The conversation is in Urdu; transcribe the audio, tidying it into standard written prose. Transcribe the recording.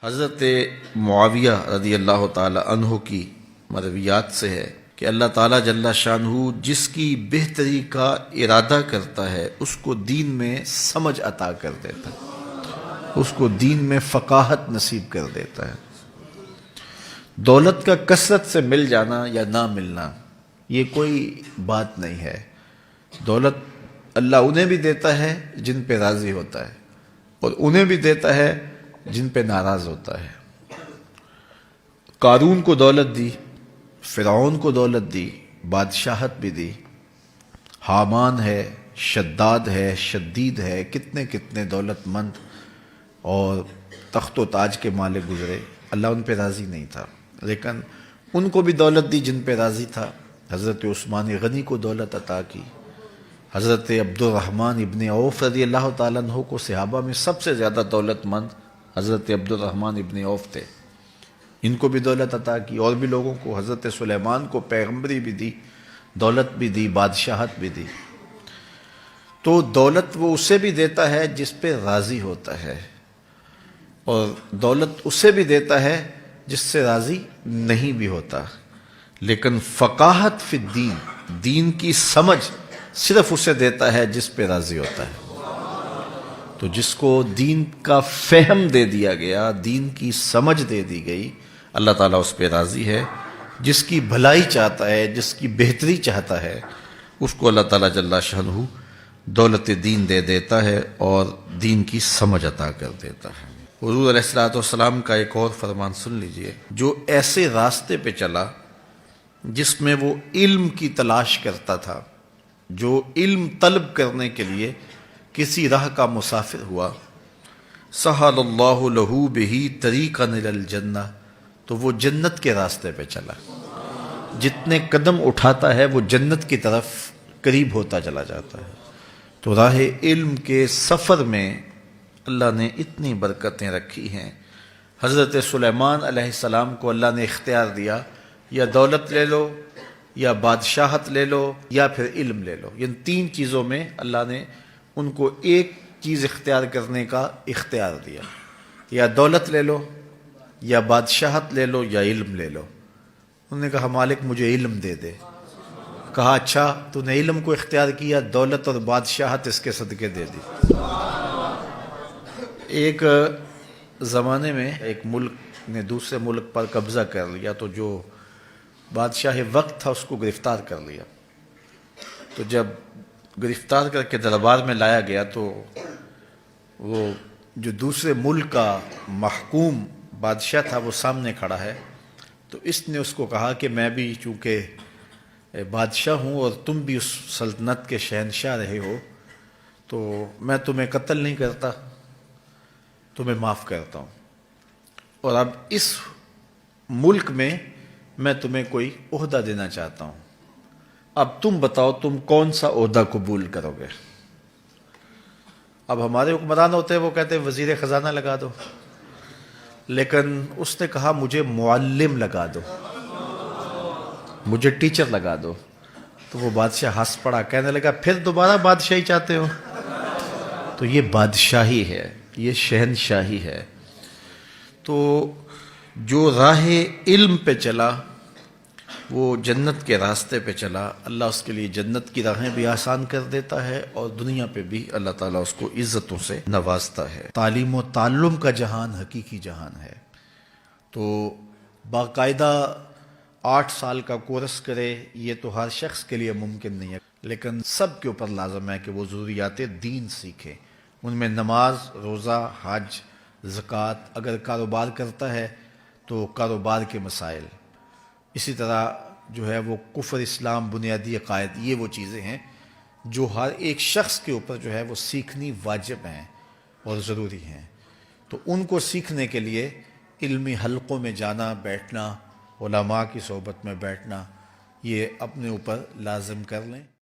حضرت معاویہ رضی اللہ تعالی عنہ کی مرویات سے ہے کہ اللہ تعالیٰ جل شانہ جس کی بہتری کا ارادہ کرتا ہے اس کو دین میں سمجھ عطا کر دیتا ہے، اس کو دین میں فقاہت نصیب کر دیتا ہے۔ دولت کا کثرت سے مل جانا یا نہ ملنا یہ کوئی بات نہیں ہے۔ دولت اللہ انہیں بھی دیتا ہے جن پہ راضی ہوتا ہے، اور انہیں بھی دیتا ہے جن پہ ناراض ہوتا ہے۔ قارون کو دولت دی، فرعون کو دولت دی، بادشاہت بھی دی، حامان ہے، شداد ہے، شدید ہے، کتنے کتنے دولت مند اور تخت و تاج کے مالک گزرے، اللہ ان پہ راضی نہیں تھا، لیکن ان کو بھی دولت دی جن پہ راضی تھا۔ حضرت عثمان غنی کو دولت عطا کی، حضرت عبد الرحمن ابن عوف رضی اللہ تعالیٰ عنہ کو صحابہ میں سب سے زیادہ دولت مند حضرت عبد الرحمن ابن عوف تھے، ان کو بھی دولت عطا کی، اور بھی لوگوں کو، حضرت سلیمان کو پیغمبری بھی دی، دولت بھی دی، بادشاہت بھی دی۔ تو دولت وہ اسے بھی دیتا ہے جس پہ راضی ہوتا ہے، اور دولت اسے بھی دیتا ہے جس سے راضی نہیں بھی ہوتا، لیکن فقاہت فی الدین، دین کی سمجھ صرف اسے دیتا ہے جس پہ راضی ہوتا ہے۔ تو جس کو دین کا فہم دے دیا گیا، دین کی سمجھ دے دی گئی، اللہ تعالیٰ اس پہ راضی ہے۔ جس کی بھلائی چاہتا ہے، جس کی بہتری چاہتا ہے، اس کو اللہ تعالیٰ جل شانہ دولت دین دے دیتا ہے اور دین کی سمجھ عطا کر دیتا ہے۔ حضور علیہ الصلوۃ والسلام کا ایک اور فرمان سن لیجئے، جو ایسے راستے پہ چلا جس میں وہ علم کی تلاش کرتا تھا، جو علم طلب کرنے کے لیے کسی راہ کا مسافر ہوا، سہل اللہ لہ بہ طریقا الی الجنہ، تو وہ جنت کے راستے پہ چلا، جتنے قدم اٹھاتا ہے وہ جنت کی طرف قریب ہوتا چلا جاتا ہے۔ تو راہ علم کے سفر میں اللہ نے اتنی برکتیں رکھی ہیں۔ حضرت سلیمان علیہ السلام کو اللہ نے اختیار دیا، یا دولت لے لو، یا بادشاہت لے لو، یا پھر علم لے لو، ان تین چیزوں میں اللہ نے ان کو ایک چیز اختیار کرنے کا اختیار دیا، یا دولت لے لو، یا بادشاہت لے لو، یا علم لے لو۔ انہوں نے کہا مالک مجھے علم دے دے۔ کہا اچھا تو نے علم کو اختیار کیا، دولت اور بادشاہت اس کے صدقے دے دی۔ ایک زمانے میں ایک ملک نے دوسرے ملک پر قبضہ کر لیا، تو جو بادشاہ وقت تھا اس کو گرفتار کر لیا۔ تو جب گرفتار کر کے دربار میں لایا گیا تو وہ جو دوسرے ملک کا محکوم بادشاہ تھا وہ سامنے کھڑا ہے، تو اس نے اس کو کہا کہ میں بھی چونکہ بادشاہ ہوں اور تم بھی اس سلطنت کے شہنشاہ رہے ہو، تو میں تمہیں قتل نہیں کرتا، تمہیں معاف کرتا ہوں، اور اب اس ملک میں تمہیں کوئی عہدہ دینا چاہتا ہوں، اب تم بتاؤ تم کون سا عہدہ قبول کرو گے۔ اب ہمارے حکمران ہوتے ہیں وہ کہتے ہیں وزیر خزانہ لگا دو، لیکن اس نے کہا مجھے معلم لگا دو، مجھے ٹیچر لگا دو۔ تو وہ بادشاہ ہنس پڑا، کہنے لگا پھر دوبارہ بادشاہی چاہتے ہو؟ تو یہ بادشاہی ہے، یہ شہنشاہی ہے۔ تو جو راہ علم پہ چلا وہ جنت کے راستے پہ چلا، اللہ اس کے لیے جنت کی راہیں بھی آسان کر دیتا ہے، اور دنیا پہ بھی اللہ تعالیٰ اس کو عزتوں سے نوازتا ہے۔ تعلیم و تعلم کا جہان حقیقی جہان ہے، تو باقاعدہ 8 سال کا کورس کرے یہ تو ہر شخص کے لیے ممکن نہیں ہے، لیکن سب کے اوپر لازم ہے کہ وہ ضروریات دین سیکھے، ان میں نماز، روزہ، حج، زکوٰۃ، اگر کاروبار کرتا ہے تو کاروبار کے مسائل، اسی طرح جو ہے وہ کفر، اسلام، بنیادی عقائد، یہ وہ چیزیں ہیں جو ہر ایک شخص کے اوپر جو ہے وہ سیکھنی واجب ہیں اور ضروری ہیں۔ تو ان کو سیکھنے کے لیے علمی حلقوں میں جانا، بیٹھنا، علماء کی صحبت میں بیٹھنا، یہ اپنے اوپر لازم کر لیں۔